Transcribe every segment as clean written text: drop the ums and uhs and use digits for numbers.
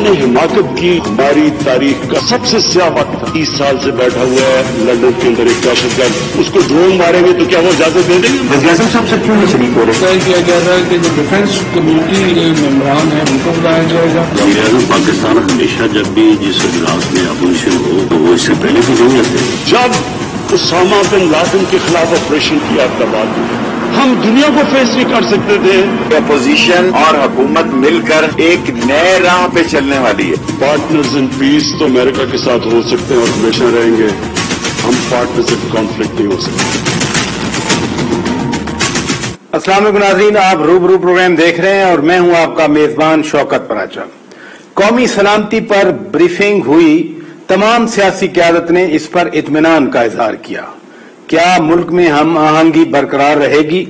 ने हिमाकत की हमारी तारीख का सबसे स्याह वक्त 30 साल से बैठा हुआ है लंदन के अंदर एक दहशतगर्द, उसको ड्रोन मारेंगे तो क्या वो इजाजत दे देंगे? वज़ीर-ए-आज़म साहब से क्यों नहीं शरीक हो रहे? तय किया जा रहा है कि जो डिफेंस कम्युनिटी मेंबरान है उनको बुलाया जाएगा। वज़ीर-ए-आज़म पाकिस्तान हमेशा जब भी जिस इजलास में अपोजिशन हो तो वो इससे पहले भी नहीं आते। जब उसामा बिन लादेन के खिलाफ ऑपरेशन किया अब्दाबाद में, हम दुनिया को फेस नहीं कर सकते थे। अपोजिशन और हुकूमत मिलकर एक नए राह पे चलने वाली है। पार्टनर्स इन पीस तो अमेरिका के साथ हो सकते हैं और हमेशा रहेंगे, हम पार्टनर्स इन कॉन्फ्लिक्ट नहीं हो सकते। अस्सलाम वालेकुम नाज़रीन, आप रूबरू प्रोग्राम देख रहे हैं और मैं हूं आपका मेजबान शौकत पराचा। कौमी सलामती पर ब्रीफिंग हुई, तमाम सियासी क़यादत ने इस पर इत्मीनान का इजहार किया। क्या मुल्क में हम आहंगी बरकरार रहेगी?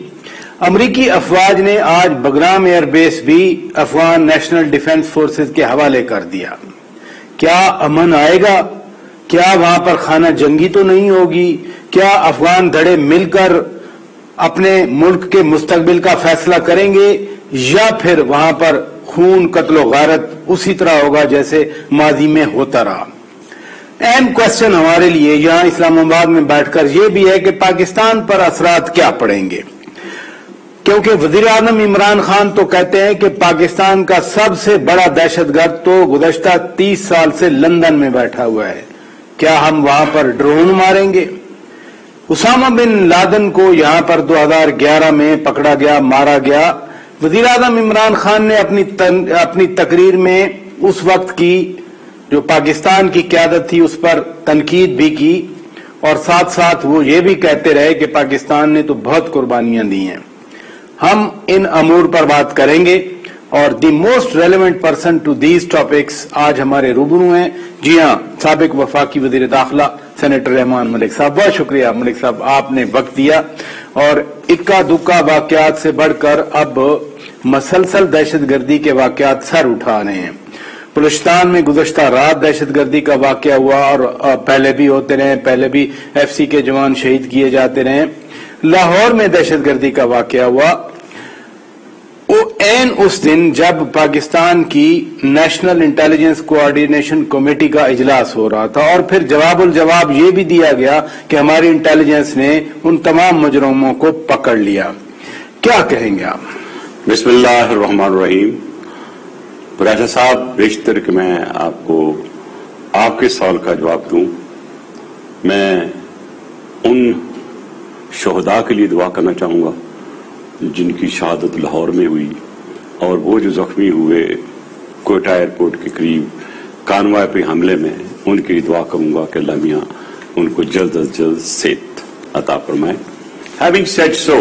अमरीकी अफवाज ने आज बगराम एयरबेस भी अफगान नेशनल डिफेंस फोर्सेज के हवाले कर दिया। क्या अमन आएगा? क्या वहां पर खाना जंगी तो नहीं होगी? क्या अफगान धड़े मिलकर अपने मुल्क के मुस्तकबिल का फैसला करेंगे या फिर वहां पर खून कत्लो गारत उसी तरह होगा जैसे माजी में होता रहा? अहम क्वेश्चन हमारे लिए यहां इस्लामाबाद में बैठकर यह भी है कि पाकिस्तान पर असरात क्या पड़ेंगे, क्योंकि वजीर आजम इमरान खान तो कहते हैं कि पाकिस्तान का सबसे बड़ा दहशतगर्द तो गुज़श्ता 30 साल से लंदन में बैठा हुआ है। क्या हम वहां पर ड्रोन मारेंगे? उसामा बिन लादेन को यहां पर 2011 में पकड़ा गया, मारा गया। वजीर आजम इमरान खान ने अपनी तकरीर में उस वक्त की जो पाकिस्तान की क़यादत थी उस पर तनकीद भी की और साथ साथ वो ये भी कहते रहे कि पाकिस्तान ने तो बहुत कुर्बानियां दी हैं। हम इन अमूर पर बात करेंगे और the most relevant person to these topics आज हमारे रूबरू हैं। जी हां, साबिक वफाकी वजीर दाखिला सेनेटर रहमान मलिक साहब, बहुत शुक्रिया मलिक साहब, आपने वक्त दिया। और इक्का दुक्का वाकयात से बढ़कर अब मसलसल दहशतगर्दी के वाकयात सर उठा रहे हैं। बलूचिस्तान में गुज़श्ता रात दहशतगर्दी का वाकया हुआ और पहले भी होते रहे, पहले भी एफसी के जवान शहीद किए जाते रहे। लाहौर में दहशतगर्दी का वाकया हुआ ऐन उस दिन जब पाकिस्तान की नेशनल इंटेलिजेंस कोऑर्डिनेशन कमेटी का इजलास हो रहा था और फिर जवाबुल जवाब ये भी दिया गया कि हमारी इंटेलिजेंस ने उन तमाम मुजरिमों को पकड़ लिया। क्या कहेंगे आप? बिस्मिल्लाहिर्रहमानिर्रहीम। पराचा साहब, बेशतर कि मैं आपको आपके सवाल का जवाब दूं, मैं उन शोहदा के लिए दुआ करना चाहूंगा जिनकी शहादत लाहौर में हुई और वो जो जख्मी हुए कोयटा एयरपोर्ट के करीब कानवाय पे हमले में, उनके लिए दुआ करूंगा कि अल्लाह मियां उनको जल्द अज जल्द सेहत अता फरमाए। हैविंग सेड सो,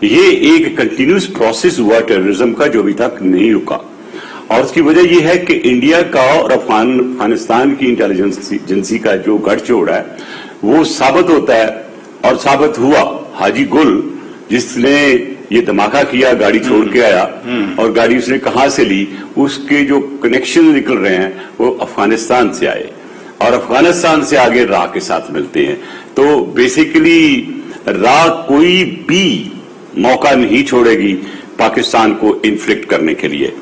ये एक कंटिन्यूस प्रोसेस हुआ टेररिज्म का जो अभी तक नहीं रुका और उसकी वजह यह है कि इंडिया का और अफगानिस्तान की इंटेलिजेंस एजेंसी का जो गठजोड़ है वो साबित होता है और साबित हुआ। हाजी गुल जिसने ये धमाका किया, गाड़ी छोड़ के आया और गाड़ी उसने कहां से ली, उसके जो कनेक्शन निकल रहे हैं वो अफगानिस्तान से आए और अफगानिस्तान से आगे राह के साथ मिलते हैं। तो बेसिकली राह कोई भी मौका नहीं छोड़ेगी पाकिस्तान को इन्फ्लिक्ट करने के लिए।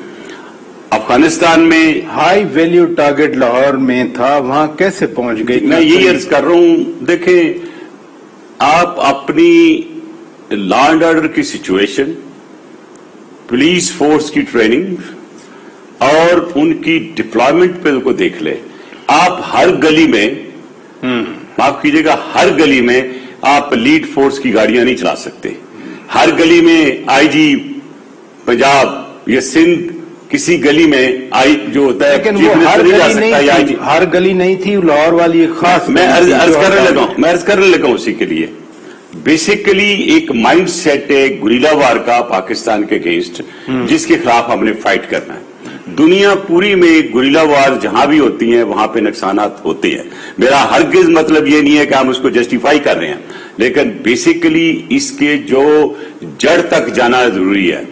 अफगानिस्तान में हाई वैल्यू टारगेट लाहौर में था, वहां कैसे पहुंच गई? मैं यही अर्ज कर रहा हूं, देखें आप अपनी लॉ एंड ऑर्डर की सिचुएशन, पुलिस फोर्स की ट्रेनिंग और उनकी डिप्लॉयमेंट पे को देख ले। आप हर गली में, माफ कीजिएगा, हर गली में आप लीड फोर्स की गाड़ियां नहीं चला सकते। हर गली में आईजी पंजाब या सिंध किसी गली में जो होता है, लेकिन वो हर गली नहीं थी लाहौर वाली एक खास। मैं अर्ज करने लगा उसी के लिए। बेसिकली एक माइंड सेट है गुरीला वार का पाकिस्तान के अगेंस्ट, जिसके खिलाफ हमने फाइट करना है। दुनिया पूरी में गुरीला वार जहां भी होती है वहां पे नुकसानात होते हैं। मेरा हरगिज मतलब ये नहीं है कि हम उसको जस्टिफाई कर रहे हैं, लेकिन बेसिकली इसके जो जड़ तक जाना जरूरी है।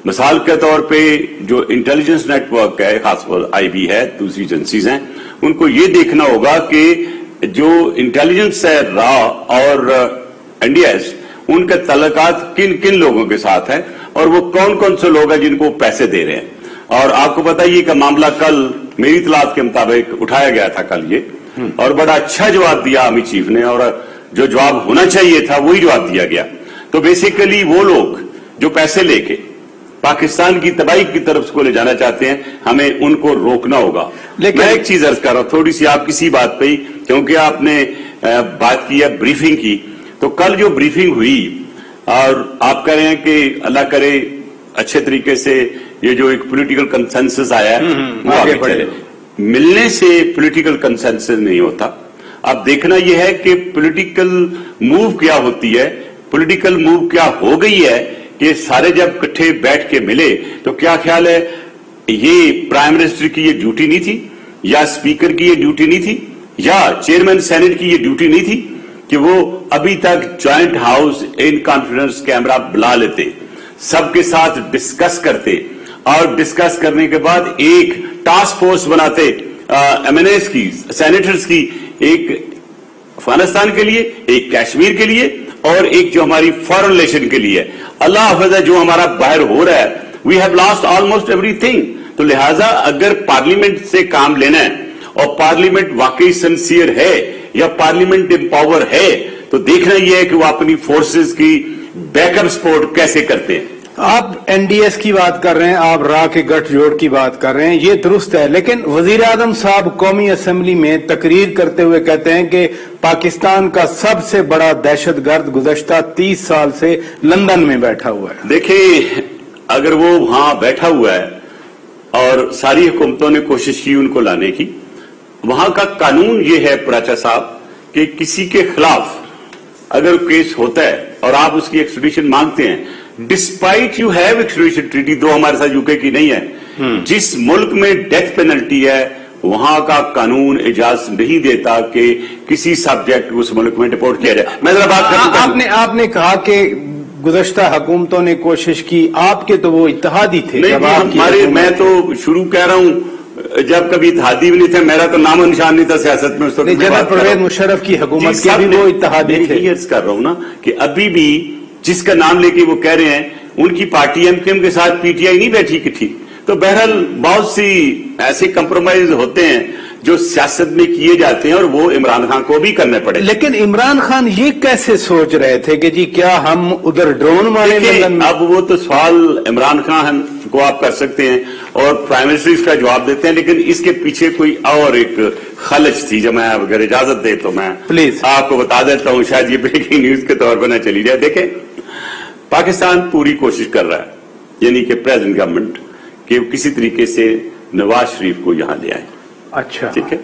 मिसाल के तौर पे जो इंटेलिजेंस नेटवर्क है, खासतौर आईबी है, दूसरी एजेंसीज हैं, उनको ये देखना होगा कि जो इंटेलिजेंस है रॉ और एनडीएस, उनके तल्लुकात किन किन लोगों के साथ है और वो कौन कौन से लोग हैं जिनको पैसे दे रहे हैं। اور آپ کو پتا یہ کہ معاملہ کل میری اطلاعات کے مطابق اٹھایا گیا تھا کل یہ، اور بڑا اچھا جواب دیا آرمی چیف نے، اور جو جواب ہونا چاہیے تھا وہی جواب دیا گیا. تو بیسیکلی وہ لوگ جو پیسے لے کے پاکستان کی تباہی کی طرف کو لے جانا چاہتے ہیں، ہمیں ان کو روکنا ہوگا. لیکن میں ایک چیز عرض کر رہا ہوں تھوڑی سی آپ کسی بات پہ ہی، کیونکہ آپ نے بات کی ہے بریفنگ کی، تو کل جو بریفنگ ہوئی اور آپ کہہ رہے ہیں کہ اللہ کرے اچھے طریقے سے یہ جو ایک پولیٹیکل کنسنسس آیا ہے وہ آگے چلے. ملنے سے پولیٹیکل کنسنسس نہیں ہوتا. اب دیکھنا یہ ہے کہ پولیٹیکل موو کیا ہوتی ہے. پولیٹیکل موو کیا ہو گئی ہے کہ سارے جب کٹھے بیٹھ کے ملے تو کیا خیال ہے یہ پرائم منسٹر کی یہ ڈیوٹی نہیں تھی، یا اسپیکر کی یہ ڈیوٹی نہیں تھی، یا چیئرمین سینٹ کی یہ ڈیوٹی نہیں تھی کہ وہ ابھی تک جوائنٹ ہاؤس ان کانفرنس کیمرہ بلا لیتے، سب کے ساتھ ڈسکس کرتے، اور ڈسکس کرنے کے بعد ایک ٹاسک فورس بناتے ایم این ایز کی، سینیٹرز کی، ایک افغانستان کے لیے، ایک کشمیر کے لیے، اور ایک جو ہماری فارن ریلیشن کے لیے. اللہ حافظ ہے جو ہمارا باہر ہو رہا ہے، we have lost almost everything. تو لہٰذا اگر پارلیمنٹ سے کام لینا ہے اور پارلیمنٹ واقعی سنسیئر ہے یا پارلیمنٹ امپاور ہے، تو دیکھنا یہ ہے کہ وہ اپنی فورسز کی بیک اپ سپورٹ کیسے کرتے ہیں. آپ این ڈی ایس کی بات کر رہے ہیں، آپ راہ کے گٹھ جوڑ کی بات کر رہے ہیں، یہ درست ہے، لیکن وزیر اعظم صاحب قومی اسمبلی میں تقریر کرتے ہوئے کہتے ہیں کہ پاکستان کا سب سے بڑا دہشت گرد گزشتہ 30 سال سے لندن میں بیٹھا ہوا ہے. دیکھیں اگر وہ وہاں بیٹھا ہوا ہے اور ساری حکومتوں نے کوشش کی ان کو لانے کی، وہاں کا قانون یہ ہے پراچا صاحب کہ کسی کے خلاف اگر کیس ہوتا ہے اور آپ اس کی ایکسٹریڈیشن مانگتے ہیں، despite you have extradition treaty, دو ہمارے ساتھ یو کے کی نہیں ہے، جس ملک میں ڈیتھ پینلٹی ہے وہاں کا قانون اجازت نہیں دیتا کہ کسی سبجیکٹ اس ملک میں ڈپورٹ کیا جائے. میں ذرا بات کرتا ہوں. آپ نے کہا کہ گزشتہ حکومتوں نے کوشش کی، آپ کے تو وہ اتحادی تھے. میں تو شروع کہہ رہا ہوں جب کبھی اتحادی بھی نہیں تھا، میرا تو نام و نشان نہیں تھا سیاست میں اس وقت. جنرل پرویز مشرف کی حکومت کے بھی وہ اتحادی تھے. کر رہا ہوں نا کہ ابھی بھی جس کا نام لے کے وہ کہہ رہے ہیں ان کی پارٹی ایم کیو ایم کے ساتھ پی ٹی آئی نہیں بیٹھی کٹھی. تو بہرحال بہت سی ایسے کمپرومائز ہوتے ہیں جو سیاست میں کیے جاتے ہیں اور وہ عمران خان کو بھی کرنے پڑے. لیکن عمران خان یہ کیسے سوچ رہے تھے کہ جی کیا ہم ادھر ڈرون ماریں گے؟ اب وہ تو سوال عمران خان کو آپ کر سکتے ہیں اور پرائم منسٹر اس کا جواب دیتے ہیں، لیکن اس کے پیچھے کوئی اور ایک خلچ تھی جو میں اگر اجازت دے تو میں پلیز آپ کو بتا دیتا ہوں، شاید یہ بریکنگ نیوز کے طور پر نہ چلی جائے. دیکھیں پاکستان پوری کوشش کر رہا ہے، یعنی کہ پریزیڈنٹ گورنمنٹ کہ کسی طریقے سے نواز شریف کو یہاں لے آئے. اچھا ٹھیک ہے،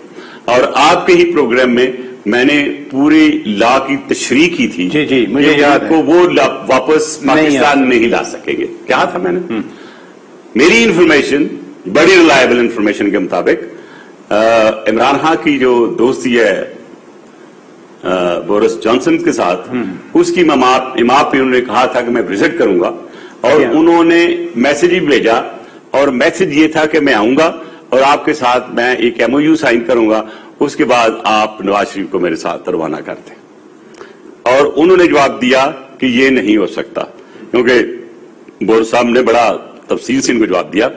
اور آپ کے ہی پروگرام میں میں نے پورے لا کی تشریح کی تھی. جی مجھے یاد ہے. وہ واپس پاکستان نہیں لا سکیں گے. کیا تھا میں نے میری انفارمیشن بڑی ریلائبل انفارمیشن کے مطابق عمران خان کی جو دوستی ہے بورس جانسن کے ساتھ، اس کی امام پہ انہوں نے کہا تھا کہ میں وزٹ کروں گا، اور انہوں نے میسج بھی بھیجا، اور میسج یہ تھا کہ میں آؤں گا اور آپ کے ساتھ میں ایک ایم او یو سائن کروں گا، اس کے بعد آپ نواز شریف کو میرے ساتھ روانہ کرتے. اور انہوں نے جواب دیا کہ یہ نہیں ہو سکتا، کیونکہ بورس صاحب نے بڑا تفصیل سے ان کو جواب دیا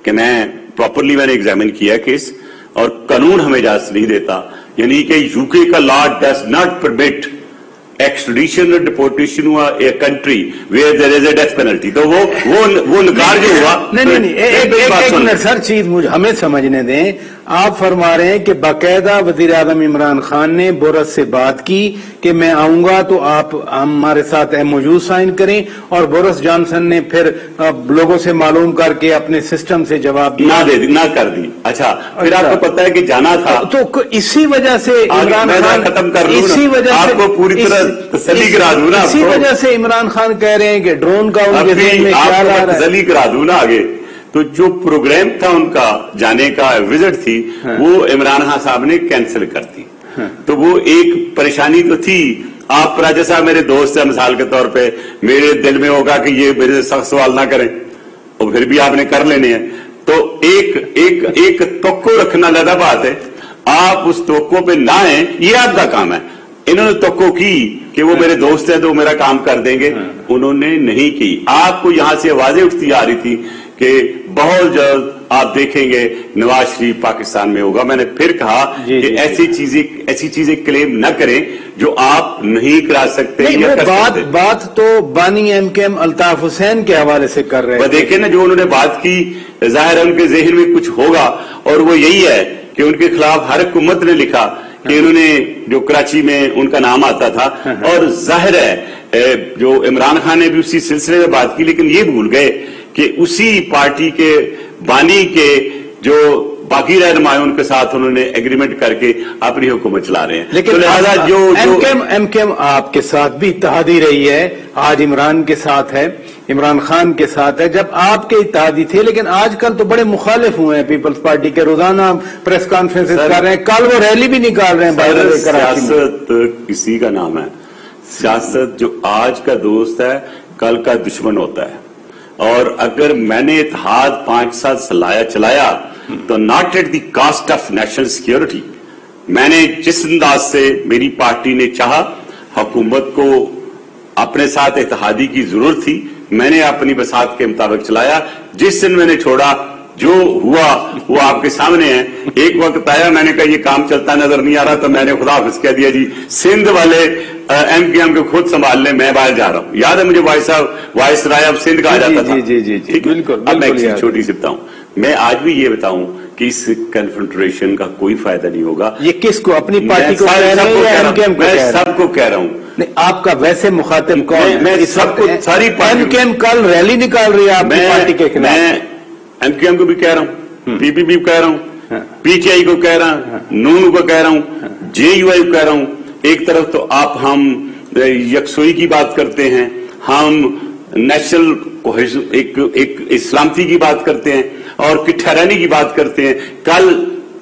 کہ میں نے ایگزامن کیا کیس، اور قانون ہمیں اجازت نہیں دیتا، یعنی کہ یو کے کا لا ڈز ناٹ پرمٹ ایکسٹریڈیشن اور ڈپورٹیشن ہوا a country where there is a death penalty. تو وہ نکار جو ہوا. نہیں ایک منٹ سر، چیز ہمیں سمجھنے دیں. آپ فرما رہے ہیں کہ باقاعدہ وزیر اعظم عمران خان نے بورس سے بات کی کہ میں آؤں گا تو آپ ہمارے ساتھ ایم او یو سائن کریں، اور بورس جانسن نے پھر لوگوں سے معلوم کر کے اپنے سسٹم سے جواب دیا نہ کر دی. اچھا پھر آپ کو پتا ہے کہ جانا تھا، تو اسی وجہ سے عمران خان ختم کر دوں، اسی وجہ سے آپ کو پوری طرح تسلی کرا دوں نا. اسی وجہ سے عمران خان کہہ رہے ہیں کہ ڈرون کا ان کے ذہن میں خیال آ رہا ہے. تسلی کرا دوں نا آگے. تو جو پروگرام تھا ان کا جانے کا وزٹ تھی، وہ عمران خان صاحب نے کینسل کر دی. تو وہ ایک پریشانی تو تھی. آپ راجہ صاحب میرے دوست ہیں، مثال کے طور پہ میرے دل میں ہوگا کہ یہ میرے سخت سوال نہ کریں، اور پھر بھی آپ نے کر لینے ہیں. تو ایک توقع رکھنا زیادہ بات ہے. آپ اس توقع پہ نہ آئیں، یہ آپ کا کام ہے. انہوں نے توقع کی کہ وہ میرے دوست ہیں تو میرا کام کر دیں گے، انہوں نے نہیں کی. آپ کو یہاں سے آوازیں اٹھتی آ رہی تھی کہ بہت جلد آپ دیکھیں گے نواز شریف پاکستان میں ہوگا. میں نے پھر کہا کہ ایسی چیزیں کلیم نہ کریں جو آپ نہیں کرا سکتے. بات تو بانی ایم کے ایم الطاف حسین کے حوالے سے کر رہے ہیں. دیکھیں نا جو انہوں نے بات کی ظاہر ہے ان کے ذہن میں کچھ ہوگا اور وہ یہی ہے کہ ان کے خلاف ہر حکومت نے لکھا کہ انہوں نے جو کراچی میں ان کا نام آتا تھا اور ظاہر ہے جو عمران خان نے بھی اسی سلسلے میں بات کی لیکن یہ بھول گئے کہ اسی پارٹی کے بانی کے جو باقی رہنمایوں ان کے ساتھ انہوں نے ایگریمنٹ کر کے اپنی حکومت چلا رہے ہیں. لیکن لہذا جو ایم کے ایم آپ کے ساتھ بھی اتحادی رہی ہے, آج عمران کے ساتھ ہے, عمران خان کے ساتھ ہے, جب آپ کے اتحادی تھے لیکن آج کل تو بڑے مخالف ہوئے ہیں پیپلز پارٹی کے, روزانہ پریس کانفرنس کر رہے ہیں, کل وہ ریلی بھی نکال رہے ہیں. سیاست کسی کا نام ہے, سیاست جو آج کا دوست ہے کل کا دشمن ہوتا ہے. اور اگر میں نے اتحاد 5 سال چلایا تو not at the cost of national security. میں نے جس انداز سے میری پارٹی نے چاہا, حکومت کو اپنے ساتھ اتحادی کی ضرورت تھی, میں نے اپنی بساط کے مطابق چلایا. جس دن میں نے چھوڑا جو ہوا وہ آپ کے سامنے ہے. ایک وقت آیا میں نے کہا یہ کام چلتا نظر نہیں آ رہا تو میں نے خدا حافظ کہہ دیا جی سندھ والے ایم کے ایم کو خود سنبھال لیں, میں باہر جا رہا ہوں. یاد ہے مجھے وائس رائے اب سندھ کہا جاتا تھا. جی بالکل. اب میں ایک چیز چھوٹی سی بتاؤں, میں آج بھی یہ بتاؤں کہ اس کنفرنٹریشن کا کوئی فائدہ نہیں ہوگا. یہ کس کو, اپنی پارٹی کو کہہ رہے ہیں؟ میں سب کو کہہ رہا ہوں. نہیں, آپ کا ویسے مخاطب کون؟ میں سب کو, ساری ایم کے ایم کل ریلی نکال رہی ہے آپ کی پارٹی کے خلاف. میں ایم کے ایم کو بھی کہہ رہا ہوں, پی پی پی کو کہہ رہا ہوں, پی ٹی آئی کو کہہ رہا ہوں, نون کو کہہ رہا ہوں, جے یو آئی کو کہہ رہا ہوں. ایک طرف تو آپ ہم یکسوئی کی بات کرتے ہیں, ہم نیشنل ایک سلامتی کی بات کرتے ہیں اور ٹھہرانے کی بات کرتے ہیں. کل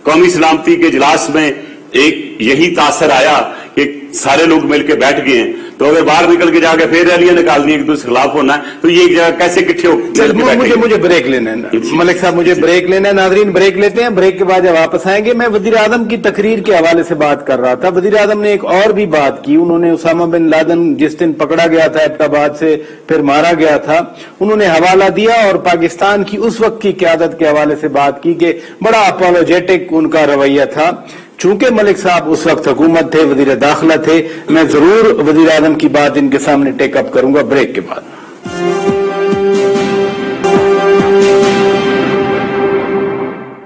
قومی سلامتی کے اجلاس میں ایک یہی تاثر آیا کہ سارے لوگ مل کے بیٹھ گئے ہیں, تو اگر باہر نکل کے جا کے پھر ریلیاں نکالنی ایک دوسرے خلاف ہونا ہے تو یہ ایک جگہ کیسے کٹھے ہو. مجھے بریک لینا ہے ملک صاحب, مجھے بریک لینا ہے. ناظرین بریک لیتے ہیں, بریک کے بعد جب واپس آئیں گے. میں وزیر اعظم کی تقریر کے حوالے سے بات کر رہا تھا. وزیر اعظم نے ایک اور بھی بات کی. انہوں نے اسامہ بن لادن جس دن پکڑا گیا تھا ایبٹ آباد سے پھر مارا گیا تھا, انہوں نے حوالہ دیا اور پاکستان کی اس وقت کی قیادت کے حوالے سے بات کی کہ بڑا اپولوجیٹک ان کا رویہ تھا. چونکہ ملک صاحب اس وقت حکومت تھے, وزیر داخلہ تھے, میں ضرور وزیر اعظم کی بات ان کے سامنے ٹیک اپ کروں گا بریک کے بعد.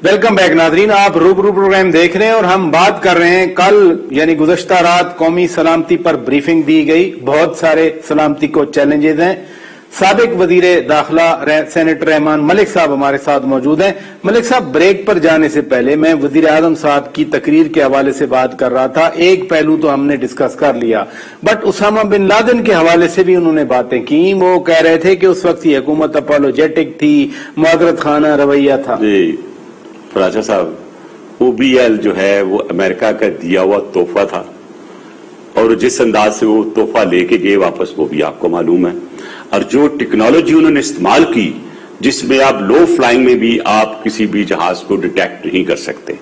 ویلکم بیک ناظرین, آپ روبرو پروگرام دیکھ رہے ہیں اور ہم بات کر رہے ہیں کل یعنی گزشتہ رات قومی سلامتی پر بریفنگ دی گئی. بہت سارے سلامتی کو چیلنجز ہیں. سابق وزیر داخلہ سینیٹر رحمان ملک صاحب ہمارے ساتھ موجود ہیں. ملک صاحب, بریک پر جانے سے پہلے میں وزیر اعظم صاحب کی تقریر کے حوالے سے بات کر رہا تھا. ایک پہلو تو ہم نے ڈسکس کر لیا, بٹ اسامہ بن لادن کے حوالے سے بھی انہوں نے باتیں کی. وہ کہہ رہے تھے کہ اس وقت یہ حکومت اپولوجیٹک تھی, معذرت خانہ رویہ تھا. جی فراچا صاحب, او بی ایل جو ہے وہ امریکہ کا دیا ہوا تحفہ تھا اور جس انداز سے وہ تحفہ لے کے گئے واپس وہ بھی آپ کو معلوم ہے. اور جو ٹیکنالوجی انہوں نے استعمال کی جس میں آپ لو فلائنگ میں بھی آپ کسی بھی جہاز کو ڈیٹیکٹ نہیں کر سکتے,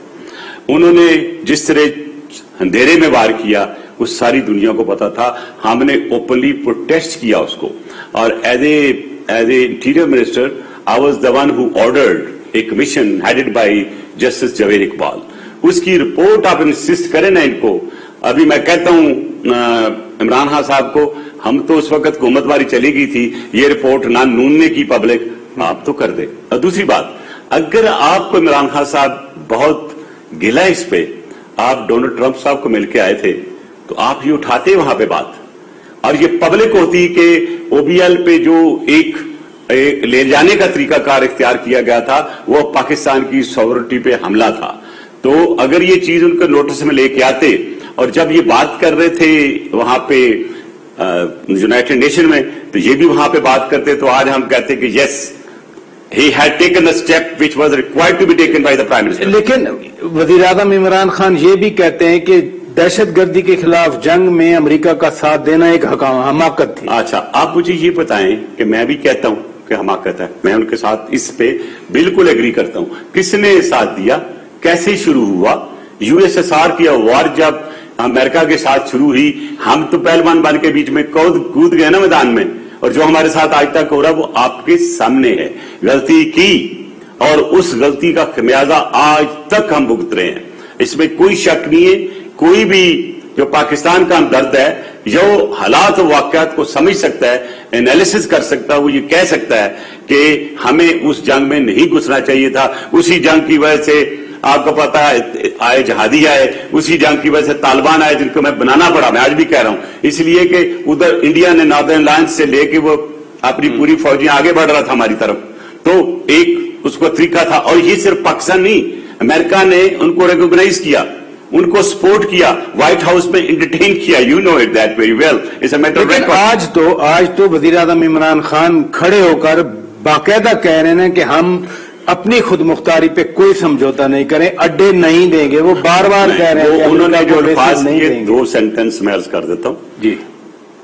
انہوں نے جس طرح اندھیرے میں وار کیا وہ ساری دنیا کو پتا تھا. ہم نے اوپنلی پروٹیسٹ کیا اس کو, اور as a interior minister I was the one who ordered a commission headed by justice Javed Iqbal. اس کی رپورٹ آپ انسسٹ کریں نا ان کو. ابھی میں کہتا ہوں عمران خان صاحب کو, ہم تو اس وقت حکومت واری چلی گئی تھی, یہ رپورٹ نہ نون نے کی پبلک, آپ تو کر دیں. اور دوسری بات, اگر آپ کو عمران خان صاحب بہت گلا اس پہ, آپ ڈونلڈ ٹرمپ صاحب کو مل کے آئے تھے تو آپ یہ اٹھاتے وہاں پہ بات, اور یہ پبلک ہوتی کہ او بی ایل پہ جو ایک لے جانے کا طریقہ کار اختیار کیا گیا تھا وہ پاکستان کی سوورنٹی پہ حملہ تھا. تو اگر یہ چیز ان کے نوٹس میں لے کے آتے اور جب یہ بات کر رہے تھے وہاں پہ یونائٹڈ نیشن میں تو یہ بھی وہاں پہ بات کرتے تو آج ہم کہتے کہ یس he had taken a step which was required to be taken by the Prime Minister. لیکن وزیر اعظم عمران خان یہ بھی کہتے ہیں کہ دہشت گردی کے خلاف جنگ میں امریکہ کا ساتھ دینا ایک حماقت تھی. اچھا, آپ مجھے یہ بتائیں کہ میں بھی کہتا ہوں کہ حماقت ہے, میں ان کے ساتھ اس پہ بالکل ایگری کرتا ہوں. کس نے ساتھ دیا, کیسے شروع ہوا؟ یو ایس ایس آر کی وار جب امریکہ کے ساتھ شروع ہوئی, ہم تو پہلوان بن کے بیچ میں کود گئے نا میدان میں, और जो हमारे साथ आज तक हो रहा है वो आपके सामने है। गलती की और उस गलती का खमियाजा आज तक हम भुगत रहे हैं, इसमें कोई शक नहीं है। कोई भी जो पाकिस्तान का हमदर्द है, जो हालात और वाकयात को समझ सकता है, एनालिसिस कर सकता है, वो ये कह सकता है कि हमें उस जंग में नहीं घुसना चाहिए था। उसी जंग की वजह से आपको पता है आए जहादी आए, उसी जंग की वजह से तालिबान आए, जिनको मैं बनाना पड़ा। मैं आज भी कह रहा हूं, इसलिए कि उधर इंडिया ने नॉर्दर्न अलायंस से लेके वो अपनी पूरी फौजियां आगे बढ़ रहा था हमारी तरफ, तो एक उसको तरीका था। और ये सिर्फ पाकिस्तान नहीं, अमेरिका ने उनको रिकॉग्नाइज किया, उनको सपोर्ट किया, व्हाइट हाउस में एंटरटेन किया। You know it that very well, it's a matter of record. आज तो वजीर आजम इमरान खान खड़े होकर बाकायदा कह रहे हैं कि हम अपनी खुद मुख्तारी पे कोई समझौता नहीं करें, अड्डे नहीं देंगे। वो बार बार कह रहे हैं कि उन्होंने जो अल्फाज नहीं किए, देंगे। 2 सेंटेंस में अर्ज कर देता हूं जी।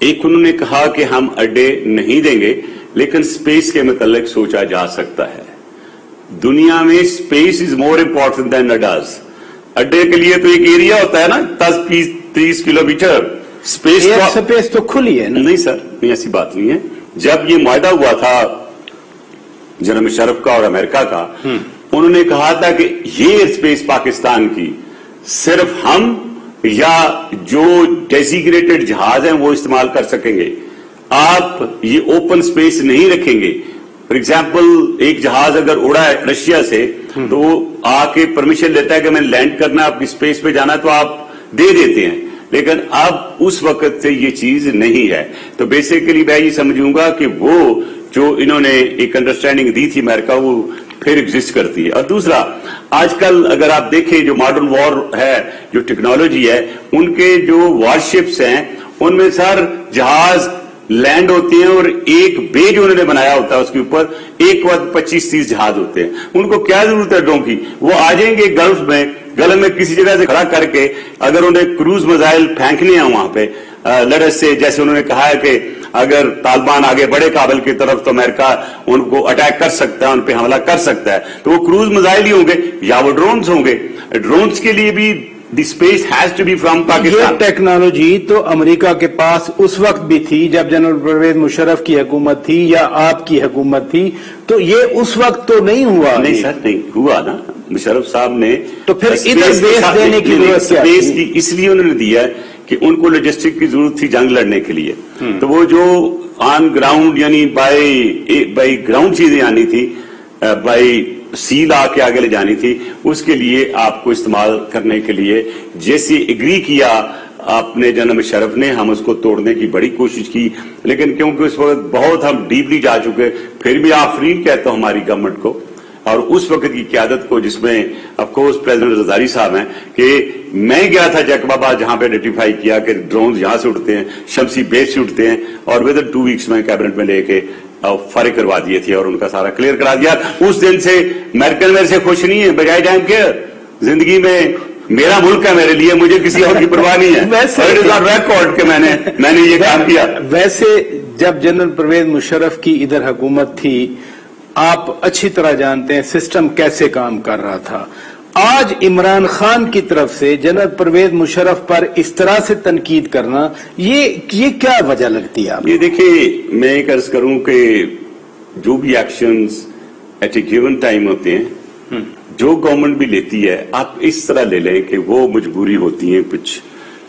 एक, उन्होंने कहा कि हम अड्डे नहीं देंगे, लेकिन स्पेस के मतलब सोचा जा सकता है। दुनिया में space is more important than अड्डास। अड्डे के लिए तो एक एरिया होता है ना, 10-30 किलोमीटर। स्पेस तो खुली है ना? नहीं सर, नहीं, ऐसी बात नहीं है। जब ये मुआहदा हुआ था जनाब मुशर्रफ का और अमेरिका का, उन्होंने कहा था कि ये स्पेस पाकिस्तान की सिर्फ हम या जो डेजिग्नेटेड जहाज हैं वो इस्तेमाल कर सकेंगे, आप ये ओपन स्पेस नहीं रखेंगे। फॉर एग्जाम्पल, एक जहाज अगर उड़ा है रशिया से, तो वो आके परमिशन लेता है कि मैंने लैंड करना है, अपनी स्पेस पे जाना है, तो आप दे देते हैं। लेकिन अब उस वक्त से ये चीज नहीं है। तो बेसिकली मैं ये समझूंगा कि वो जो इन्होंने एक अंडरस्टैंडिंग दी थी अमेरिका, वो फिर एग्जिस्ट करती है। और दूसरा, आजकल अगर आप देखें जो मॉडर्न वॉर है, जो टेक्नोलॉजी है, उनके जो वॉरशिप्स हैं, उनमें सर जहाज लैंड होते हैं और एक बे जो उन्होंने बनाया होता है उसके ऊपर एक वक्त 25-30 जहाज होते हैं। उनको क्या जरूरत है ड्रोन की? वो आ जाएंगे गल्फ में किसी जगह से खड़ा करके, अगर उन्हें क्रूज मिसाइल फेंकने हैं वहां पे लड़े से, जैसे उन्होंने कहा है कि अगर तालिबान आगे बढ़े काबुल की तरफ तो अमेरिका उनको अटैक कर सकता है, उन पर हमला कर सकता है, तो वो क्रूज मिसाइल ही होंगे या वो ड्रोन्स होंगे। ड्रोन्स के लिए भी the space has to be from Pakistan. ये टेक्नोलॉजी तो अमेरिका के पास उस वक्त भी थी जब जनरल परवेज मुशर्रफ की हुकूमत थी या आपकी हुकूमत थी, तो ये उस वक्त तो नहीं हुआ। नहीं सर, नहीं हुआ ना, मुशर्रफ साहब ने। तो फिर इधर बेस देने की जरूरत क्या थी? स्पेस की इसलिए उन्होंने दिया है कि उनको लॉजिस्टिक की जरूरत थी जंग लड़ने के लिए। तो वो जो ऑन ग्राउंड यानी बाई ग्राउंड चीजें आनी थी, बाई सी ला के आगे ले जानी थी, उसके लिए आपको इस्तेमाल करने के लिए जैसे एग्री किया आपने जनरल मुशर्रफ ने, हम उसको तोड़ने की बड़ी कोशिश की, लेकिन क्योंकि उस वक्त बहुत हम डीपली जा चुके, फिर भी आफरीन कहता हूं हमारी गवर्नमेंट को और उस वक्त की क्यादत को, जिसमें ऑफकोर्स प्रेसिडेंट रजारी साहब हैं, कि मैं गया था जैकबाबाद जहां पे आइडेंटिफाई किया कि ड्रोन यहां से उठते हैं, शमसी बेस से उठते हैं, और विद इन 2 वीक्स में कैबिनेट में लेके फारिग करवा दिए थे और उनका सारा क्लियर करा दिया। उस दिन से अमेरिकन मेरे से खुश नहीं है, बजाय टाइम के जिंदगी में मेरा मुल्क है मेरे लिए, मुझे किसी और की परवाह नहीं है। वैसे रिकॉर्ड के मैंने ये काम किया। वैसे जब जनरल परवेज मुशर्रफ की इधर हुकूमत थी, आप अच्छी तरह जानते हैं सिस्टम कैसे काम कर रहा था। आज इमरान खान की तरफ से जनरल परवेज मुशर्रफ पर इस तरह से तनकीद करना, ये क्या वजह लगती है? ये देखिए, मैं एक अर्ज करूं कि जो भी एक्शंस एट ए गिवन टाइम होते हैं, जो गवर्नमेंट भी लेती है, आप इस तरह ले लें कि वो मजबूरी होती है,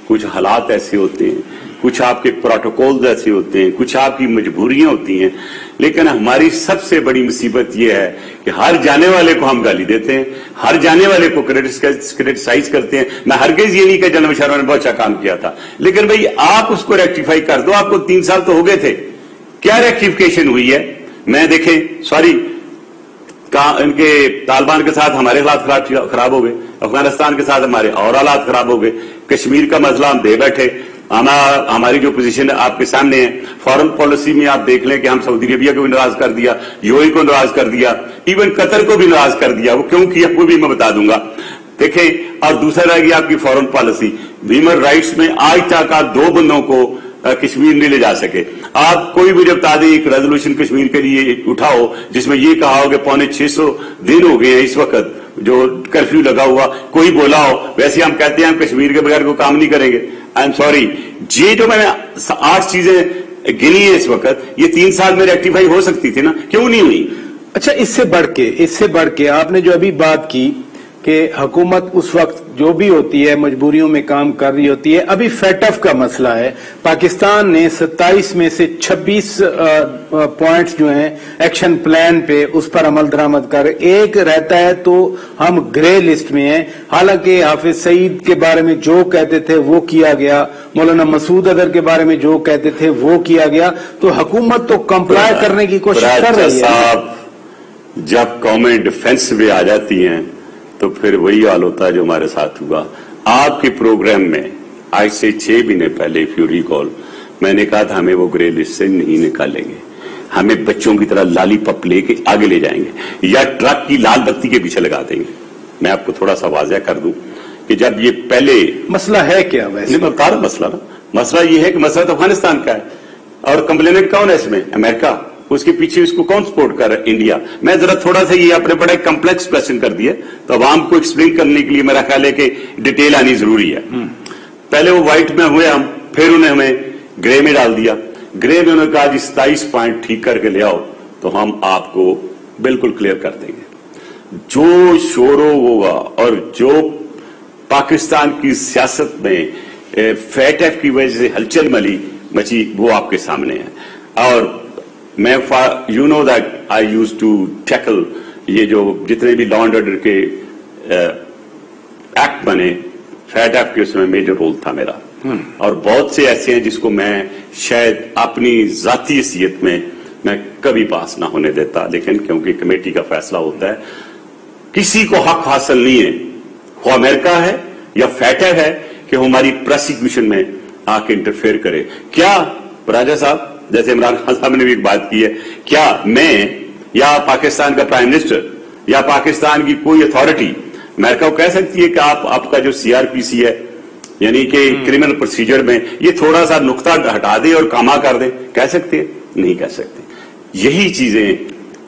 कुछ हालात ऐसे होते हैं, कुछ आपके प्रोटोकॉल्स ऐसे होते हैं, कुछ आपकी मजबूरियां होती हैं। लेकिन हमारी सबसे बड़ी मुसीबत यह है कि हर जाने वाले को हम गाली देते हैं, हर जाने वाले को क्रिटिसाइज करते हैं। मैं हरगिज ये नहीं कि जनरल मुशर्रफ ने बहुत अच्छा काम किया था, लेकिन भाई आप उसको रेक्टिफाई कर दो। आपको 3 साल तो हो गए थे, क्या रेक्टिफिकेशन हुई है? मैं देखें, सॉरी, इनके तालिबान के साथ हमारे हालात खराब हो गए, अफगानिस्तान के साथ हमारे और हालात खराब हो गए, कश्मीर का मसला हम दे बैठे, हमारी जो पोजीशन आपके सामने है। फॉरेन पॉलिसी में आप देख लें कि हम सऊदी अरेबिया को भी नाराज कर दिया, यूएई को नाराज कर दिया, इवन कतर को भी नाराज कर दिया। वो क्यों किया वो भी मैं बता दूंगा। देखें, और दूसरा रहेगी आपकी फॉरेन पॉलिसी। ह्यूमन राइट्स में आज तक आप 2 बंदों को कश्मीर नहीं ले जा सके। आप कोई भी जब बता दें एक रेजोल्यूशन कश्मीर के लिए उठाओ जिसमें ये कहा हो कि 550 दिन हो गए हैं इस वक्त जो कर्फ्यू लगा हुआ, कोई बोला हो, वैसे हम कहते हैं हम कश्मीर के बगैर कोई काम नहीं करेंगे। आई एम सॉरी, ये जो मैंने 8 चीजें गिनी है इस वक्त, ये 3 साल में रेक्टिफाई हो सकती थी ना, क्यों नहीं हुई? अच्छा, इससे बढ़ के आपने जो अभी बात की कि हुकूमत उस वक्त जो भी होती है मजबूरियों में काम कर रही होती है, अभी फेटफ का मसला है। पाकिस्तान ने 27 में से 26 पॉइंट्स जो हैं एक्शन प्लान पे उस पर अमल दरामद कर, एक रहता है तो हम ग्रे लिस्ट में हैं। हालांकि हाफिज सईद के बारे में जो कहते थे वो किया गया, मौलाना मसूद अजहर के बारे में जो कहते थे वो किया गया, तो हुकूमत तो कंप्लाई करने की कोशिश कर रही है। जब कौमें डिफेंस में आ जाती हैं तो फिर वही हाल होता है जो हमारे साथ हुआ। आपके प्रोग्राम में आज से 6 महीने पहले इफ यू रिकॉल, मैंने कहा था हमें वो ग्रे लिस्ट से नहीं निकालेंगे, हमें बच्चों की तरह लालीपप लेके आगे ले जाएंगे या ट्रक की लाल बत्ती के पीछे लगा देंगे। मैं आपको थोड़ा सा वाज़ह कर दूं कि जब ये पहले मसला है क्या वैसे? नहीं, बता रहा मसला ना, मसला ये है कि मसला तो अफगानिस्तान का है और कंप्लेनेंट कौन है इसमें? अमेरिका। उसके पीछे इसको कौन सपोर्ट कर रहा है? इंडिया। मैं जरा थोड़ा सा ये आपने बड़ा कॉम्प्लेक्स क्वेश्चन कर दिया, तो आवाम को एक्सप्लेन करने के लिए मेरा ख्याल है कि डिटेल आनी जरूरी है। पहले वो व्हाइट में हुए हम, फिर उन्हें हमें ग्रे में डाल दिया। ग्रे में उन्होंने कहा जी 27 पॉइंट ठीक करके ले आओ तो हम आपको बिल्कुल क्लियर कर देंगे। जो शोरो होगा और जो पाकिस्तान की सियासत में फैटफ की वजह से हलचल मची वो आपके सामने है। और मैं you know that I use to tackle ये जो जितने भी लॉ एंड ऑर्डर के एक्ट बने, फैटफ के उसमें मेजर रोल था मेरा। और बहुत से ऐसे हैं जिसको मैं शायद अपनी जाती हैसियत में मैं कभी पास ना होने देता, लेकिन क्योंकि कमेटी का फैसला होता है, किसी को हक हासिल नहीं है, वो अमेरिका है या फैटफ है कि हमारी प्रोसिक्यूशन में आके इंटरफेयर करे। क्या राजा साहब, जैसे इमरान खान साहब ने भी एक बात की है, क्या मैं या पाकिस्तान का प्राइम मिनिस्टर या पाकिस्तान की कोई अथॉरिटी अमेरिका को कह सकती है कि आपका जो सीआरपीसी है यानी कि क्रिमिनल प्रोसीजर में ये थोड़ा सा नुक्ता हटा दे और कामा कर दे? कह सकते हैं? नहीं कह सकते। यही चीजें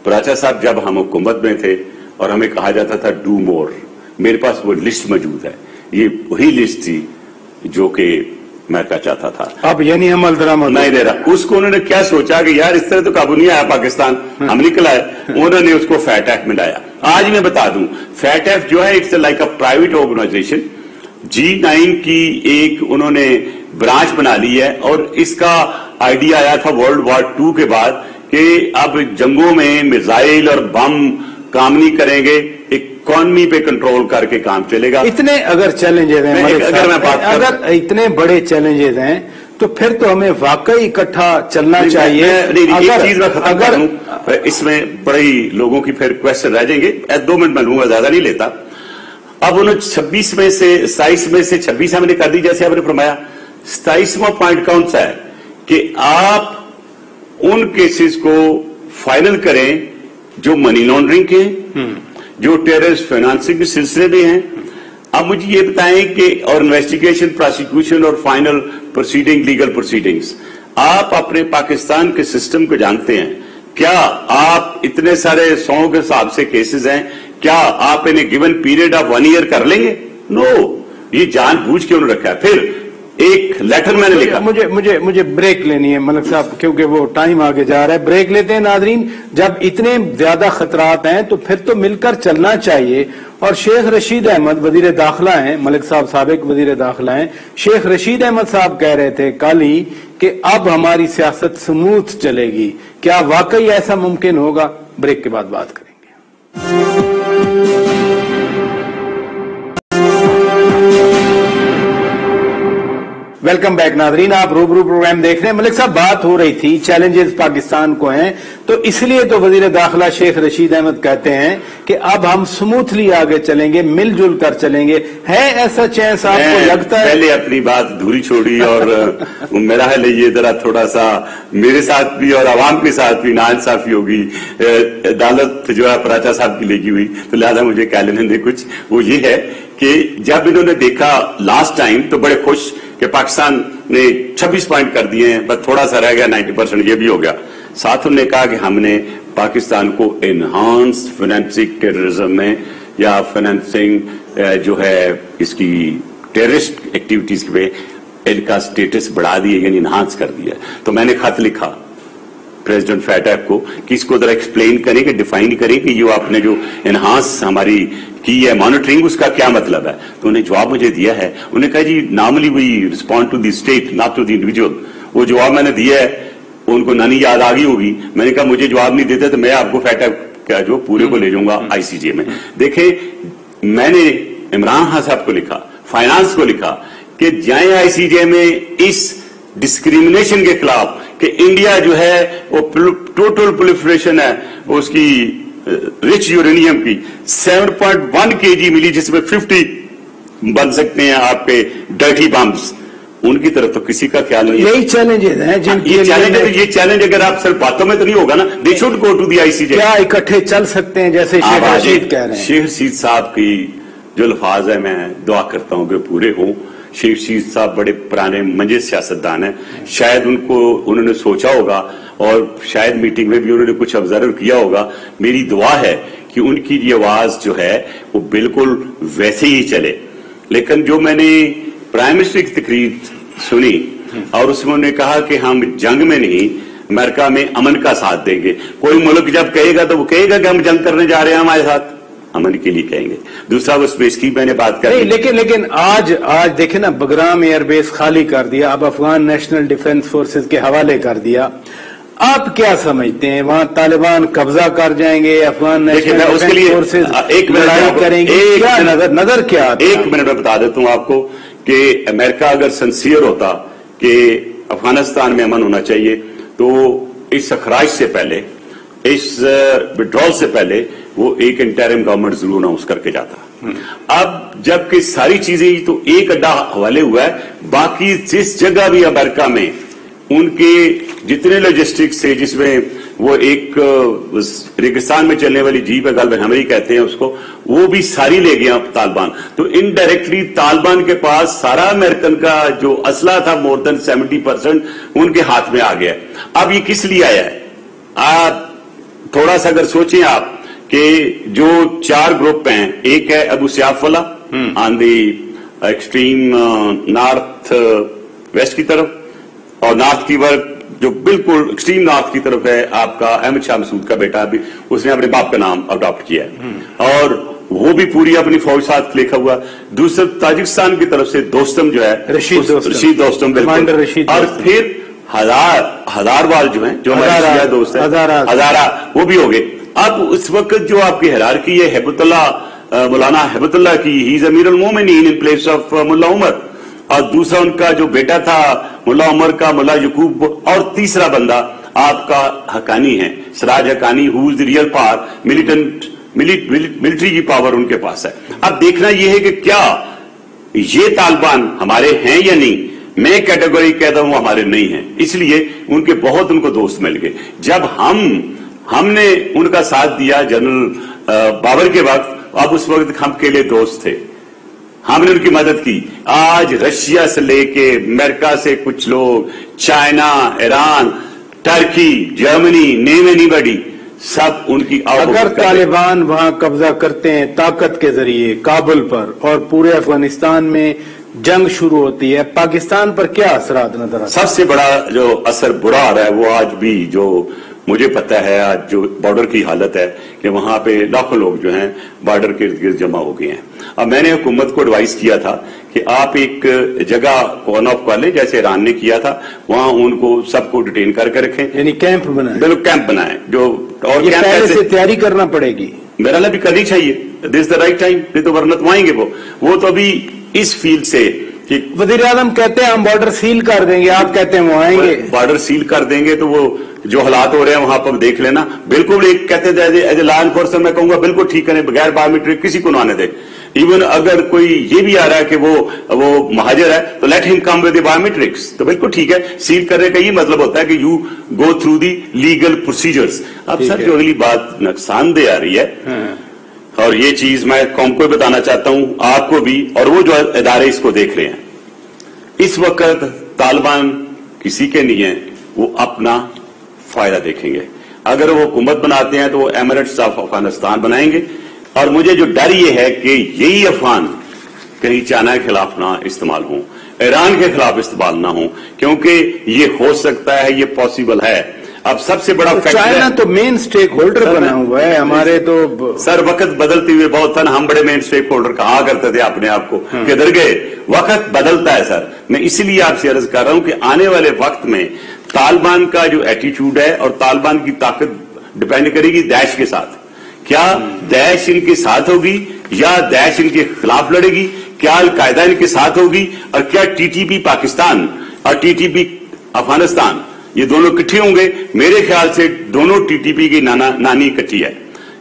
प्राचा साहब जब हम हुकूमत में थे और हमें कहा जाता था डू मोर, मेरे पास वो लिस्ट मौजूद है, ये वही लिस्ट थी जो कि अमेरिका चाहता था। अब यानी अमल दरामद नहीं दे रहा। उसको उन्होंने क्या सोचा कि यार इस तरह तो काबू नहीं आया पाकिस्तान, हम निकला है, उन्होंने उसको फैटफ में लाया। आज मैं बता दूं, फैटफ जो है it's like a private organisation, G9 की एक उन्होंने ब्रांच बना ली है। और इसका आइडिया आया था वर्ल्ड वॉर 2 के बाद कि अब जंगों में मिसाइल और बम काम नहीं करेंगे, इकोनॉमी पे कंट्रोल करके काम चलेगा। इतने अगर चैलेंजेस हैं, अगर इतने बड़े चैलेंजेस हैं तो फिर तो हमें वाकई इकट्ठा चलना चाहिए। एक चीज मैं खत्म करूं, इसमें बड़ी लोगों की फिर क्वेश्चन रह जाएंगे, 2 मिनट मैं लूंगा, ज्यादा नहीं लेता। अब उन्होंने 26 में से 27 में से 26 हमने कर दी, जैसे आपने फरमाया। 27वां पॉइंट कौन सा है कि आप उन केसेस को फाइनल करें जो मनी लॉन्ड्रिंग के हैं, जो टेररिस्ट फाइनेंसिंग के सिलसिले में हैं। अब मुझे ये बताएं कि और इन्वेस्टिगेशन, प्रोसिक्यूशन और फाइनल प्रोसीडिंग, लीगल प्रोसीडिंग्स, आप अपने पाकिस्तान के सिस्टम को जानते हैं? क्या आप इतने सारे 100 के हिसाब से केसेस हैं, क्या आप इन्हें गिवन पीरियड ऑफ 1 ईयर कर लेंगे? नो, ये जानबूझ के उन्होंने रखा है। फिर एक लेटर मैंने लिखा। मुझे ब्रेक लेनी है मलिक साहब, क्योंकि वो टाइम आगे जा रहा है। ब्रेक लेते हैं नाजरीन। जब इतने ज्यादा खतरात हैं तो फिर तो मिलकर चलना चाहिए। और शेख रशीद अहमद वजीर दाखिला हैं, मलिक साहब साबिक वजीर दाखिला हैं, शेख रशीद अहमद साहब कह रहे थे कल ही कि अब हमारी सियासत स्मूथ चलेगी। क्या वाकई ऐसा मुमकिन होगा? ब्रेक के बाद बात करेंगे। वेलकम बैक नाजरीन, आप रूबरू प्रोग्राम देख रहे हैं। मलिक साहब, बात हो रही थी चैलेंजेस पाकिस्तान को हैं, तो इसलिए तो वजीर दाखिला शेख रशीद अहमद कहते हैं कि अब हम स्मूथली आगे चलेंगे, मिलजुल कर चलेंगे। है ऐसा चांस आपको लगता है? पहले अपनी बात धूरी छोड़ी और मेरा है ये जरा थोड़ा सा मेरे साथ भी और आवाम के साथ भी नाइंसाफी होगी। अदालत जो है प्राचा साहब की लेगी हुई, तो लिहाजा मुझे कह लेने दे कुछ। वो ये है कि जब इन्होंने देखा लास्ट टाइम तो बड़े खुश कि पाकिस्तान ने 26 पॉइंट कर दिए हैं, बस थोड़ा सा रह गया, 90% ये भी हो गया। साथ उन्होंने कहा कि हमने पाकिस्तान को एनहांस फाइनेंसिंग टेररिज्म में या फाइनेंसिंग जो है इसकी टेररिस्ट एक्टिविटीज पे इनका स्टेटस बढ़ा दिया, यानी इन्हांस कर दिया। तो मैंने खत लिखा प्रेसिडेंट फैटैक को कि इसको जरा एक्सप्लेन करें, कि डिफाइन करें कि जो आपने जो इन्हांस हमारी की है मॉनिटरिंग, उसका क्या मतलब है। तो उन्हें जवाब मुझे दिया है, उन्होंने कहा जी normally we respond to the state not to the individual. वो जवाब मैंने दिया है, उनको नानी याद आ गई होगी। मैंने कहा मुझे जवाब नहीं देते तो मैं आपको फैटैक का जो पूरे को ले जाऊंगा आईसीजे में। देखें, मैंने इमरान खान साहब को लिखा, फाइनेंस को लिखा कि जाए आईसीजे में इस डिस्क्रिमिनेशन के खिलाफ कि इंडिया जो है वो टोटल प्रोलिफरेशन है उसकी रिच यूरेनियम की 7.1 kg मिली, जिसमें 50 बन सकते हैं आपके डर्टी बम्स। उनकी तरफ तो किसी का ख्याल नहीं है। यही चैलेंजेस हैं जिनकी ये चैलेंज अगर आप सिर्फ बातों में तो नहीं होगा ना, they should go to the ICJ. क्या इकट्ठे चल सकते हैं जैसे शेख रशीद कह रहे हैं? शेख रशीद साहब की जो अल्फाज है, मैं दुआ करता हूं कि पूरे हों। शेख रशीद साहब बड़े पुराने मंजे सियासतदान हैं, शायद उन्होंने सोचा होगा और शायद मीटिंग में भी उन्होंने कुछ ऑब्जर्व किया होगा। मेरी दुआ है कि उनकी ये आवाज जो है वो बिल्कुल वैसे ही चले। लेकिन जो मैंने प्राइम मिनिस्टर की तकरीर सुनी और उसमें उन्होंने कहा कि हम जंग में नहीं, अमेरिका में अमन का साथ देंगे। कोई मुल्क जब कहेगा तो वो कहेगा कि हम जंग करने जा रहे हैं, हमारे साथ अमन के लिए कहेंगे। दूसरा वो स्पेस की मैंने बात कर नहीं, लेकिन आज देखे ना, बगराम एयरबेस खाली कर दिया, अब अफगान नेशनल डिफेंस फोर्सेस के हवाले कर दिया। आप क्या समझते हैं, वहां तालिबान कब्जा कर जाएंगे, अफगान नेशनल डिफेंस फोर्सेस एक लड़ाई करेंगे? क्या नजर क्या आता है? 1 मिनट में बता देता हूं आपको कि अमेरिका अगर सिंसियर होता कि अफगानिस्तान में अमन होना चाहिए तो इस अखराज से पहले, इस विड्रॉल से पहले वो एक इंटरिम गवर्नमेंट जरूर अनाउंस करके जाता। अब जबकि सारी चीजें तो एक अड्डा हवाले हुआ है, बाकी जिस जगह भी अमेरिका में उनके जितने लॉजिस्टिक्स थे, जिसमें वो एक रेगिस्तान में चलने वाली जीप है, गलबन हमरी कहते हैं उसको, वो भी सारी ले गया तालिबान। तो इनडायरेक्टली तालिबान के पास सारा अमेरिकन का जो असला था मोर देन 70% उनके हाथ में आ गया। अब ये किस लिए आया है? आप थोड़ा सा अगर सोचें आप कि जो 4 ग्रुप हैं, एक है अबू सयाफ वाला on the extreme north west की तरफ, और नॉर्थ की वर्ग जो बिल्कुल एक्सट्रीम नॉर्थ की तरफ है आपका अहमद शाह मसूद का बेटा, भी उसने अपने बाप का नाम अडॉप्ट किया है और वो भी पूरी अपनी फौज साथ लेखा हुआ। दूसरा ताजिकिस्तान की तरफ से दोस्तम जो है, रशीद दोस्तम, और फिर हजारवाल जो है, जो हमारे दोस्त है, हजारा, वो भी हो गए। अब उस वक्त जो आपकी हिरारकी है हिबतुल्लाह, मौलाना हिबतुल्लाह की, ही इज अमीरुल मोमिनीन in place of Mullah Omar, और दूसरा उनका जो बेटा था मुल्ला उमर का मुल्ला यकूब, और तीसरा बंदा आपका हकानी है, Siraj Haqqani, who is the real power, military की पावर उनके पास है। अब देखना यह है कि क्या ये तालिबान हमारे हैं या नहीं। मैं कैटेगरी कहता हूं हमारे नहीं हैं, इसलिए उनको दोस्त मिल गए। जब हमने उनका साथ दिया जनरल बाबर के वक्त, अब उस वक्त हम के लिए दोस्त थे, हमने उनकी मदद की। आज रशिया से लेके अमेरिका से कुछ लोग, China, Iran, Turkey, Germany, name anybody, सब उनकी अगर तालिबान वहां कब्जा करते हैं ताकत के जरिए काबुल पर और पूरे अफगानिस्तान में जंग शुरू होती है, पाकिस्तान पर क्या असरात नजर आता है? सबसे बड़ा जो असर बुरा आ रहा है वो आज भी जो मुझे पता है, आज जो बॉर्डर की हालत है कि वहां पे लाखों लोग जो हैं बॉर्डर के इर्द गिर्द जमा हो गए हैं। अब मैंने हुकूमत को एडवाइस किया था कि आप एक जगह कॉर्न ऑफ कर लें, जैसे ईरान ने किया था, वहां उनको सबको डिटेन करके रखें, यानी कैंप बनाएं। बिल्कुल कैंप बनाएं, जो और ये पहले से तैयारी करना पड़ेगी, मेरा भी करनी चाहिए, दिस द राइट टाइम, नहीं तो वरना तो आएंगे वो तो अभी इस फील्ड से। वजीर आजम कहते हैं हम बॉर्डर सील कर देंगे, आप कहते हैं वो आएंगे। बॉर्डर सील कर देंगे तो वो जो हालात हो रहे हैं वहां पर देख लेना। बिल्कुल एक कहते हैं एज ए लॉ एनफोर्समेंट मैं कहूंगा बिल्कुल ठीक करें, बगैर बायोमेट्रिक किसी को ना आने दे। इवन अगर कोई ये भी आ रहा है कि वो महाजर है तो let him come with biometrics, तो बिल्कुल ठीक है। सील करने का ये मतलब होता है कि you go through the legal procedures. अब सर जो अगली बात नुकसानदेह आ रही है, और ये चीज मैं कौम को बताना चाहता हूं, आपको भी, और वो जो इदारे इसको देख रहे हैं, इस वक्त तालिबान किसी के नहीं है, वो अपना फायदा देखेंगे। अगर वो हुकूमत बनाते हैं तो वो एमिरेट्स ऑफ अफगानिस्तान बनाएंगे, और मुझे जो डर ये है कि यही अफगान कहीं चाइना के खिलाफ ना इस्तेमाल हों। ایران کے خلاف استعمال نہ ہوں، کیونکہ یہ ہو سکتا ہے، یہ پاسبل ہے۔ اب سب سے بڑا چائنا تو مین سٹیک ہولڈر بنا ہوا ہے ہمارے تو سر، وقت بدلتے ہوئے بہت تھا نا، ہم بڑے مین سٹیک ہولڈر کہا کرتے تھے اپنے آپ کو، کدھر گئے؟ وقت بدلتا ہے سر۔ میں اسی لیے آپ سے عرض کر رہا ہوں کہ آنے والے وقت میں طالبان کا جو ایٹیچیوڈ ہے اور طالبان کی طاقت ڈیپینڈ کرے گی داعش کے ساتھ۔ کیا داعش ان کے ساتھ ہوگی یا داعش ان کے خلاف لڑے گی؟ کیا القاعدہ ان کے ساتھ ہوگی؟ اور کیا ٹی ٹی پی پاکستان اور ٹی ٹی پی افغانستان یہ دونوں اکٹھے ہوں گے؟ میرے خیال سے دونوں ٹی ٹی پی کی نانی اکٹھی ہے،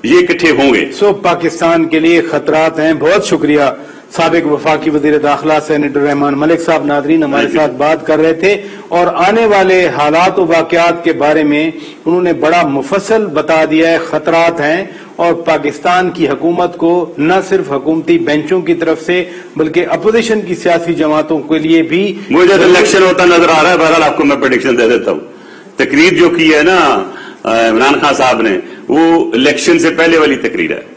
یہ اکٹھے ہوں گے۔ پاکستان کے لیے خطرات ہیں۔ بہت شکریہ سابق وفاقی وزیر داخلہ سینیٹر رحمان ملک صاحب۔ ناظرین ہمارے ساتھ بات کر رہے تھے اور آنے والے حالات و واقعات کے بارے میں انہوں نے بڑا مفصل بتا دیا ہے۔ خطرات ہیں اور پاکستان کی حکومت کو نہ صرف حکومتی بینچوں کی طرف سے بلکہ اپوزیشن کی سیاسی جماعتوں کے لیے بھی۔ مجھے الیکشن ہوتا نظر آ رہا ہے، بہرحال آپ کو میں پریڈکشن دے دیتا ہوں۔ تقریر جو کی ہے نا عمران خان صاحب نے، وہ الیکشن سے پہلے والی تقریر ہے۔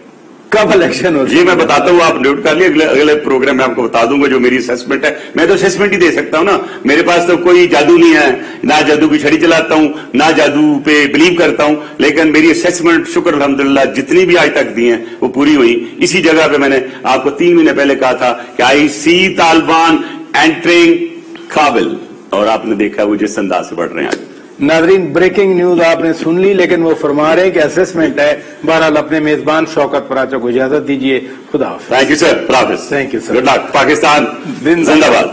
کب الیکشن ہوتا ہے؟ یہ میں بتاتا ہوں، آپ نوٹ کر لیے، اگلے پروگرام میں آپ کو بتا دوں گا جو میری اسیسمنٹ ہے۔ میں تو اسیسمنٹ ہی دے سکتا ہوں نا، میرے پاس تو کوئی جادو نہیں ہے، نہ جادو کی چھڑی چلاتا ہوں، نہ جادو پہ بلیو کرتا ہوں، لیکن میری اسیسمنٹ شکر الحمدللہ جتنی بھی آج تک دی ہیں وہ پوری ہوئی۔ اسی جگہ پہ میں نے آپ کو 3 مہینے پہلے کہا تھا کہ آئی سی طالبان اینٹرنگ کابل، اور آپ نے دیکھا وہ جس انداز سے بڑھ رہے ہیں آج۔ ناظرین بریکنگ نیوز آپ نے سن لی، لیکن وہ فرما رہے کہ اسیسمنٹ ہے۔ بہرحال اپنے میزبان شوکت پراچا کو اجازت دیجیے۔ خدا حافظ۔ تھینک یو سر، خدا حافظ۔ Thank you sir. Good luck. Pakistan زندہ باد۔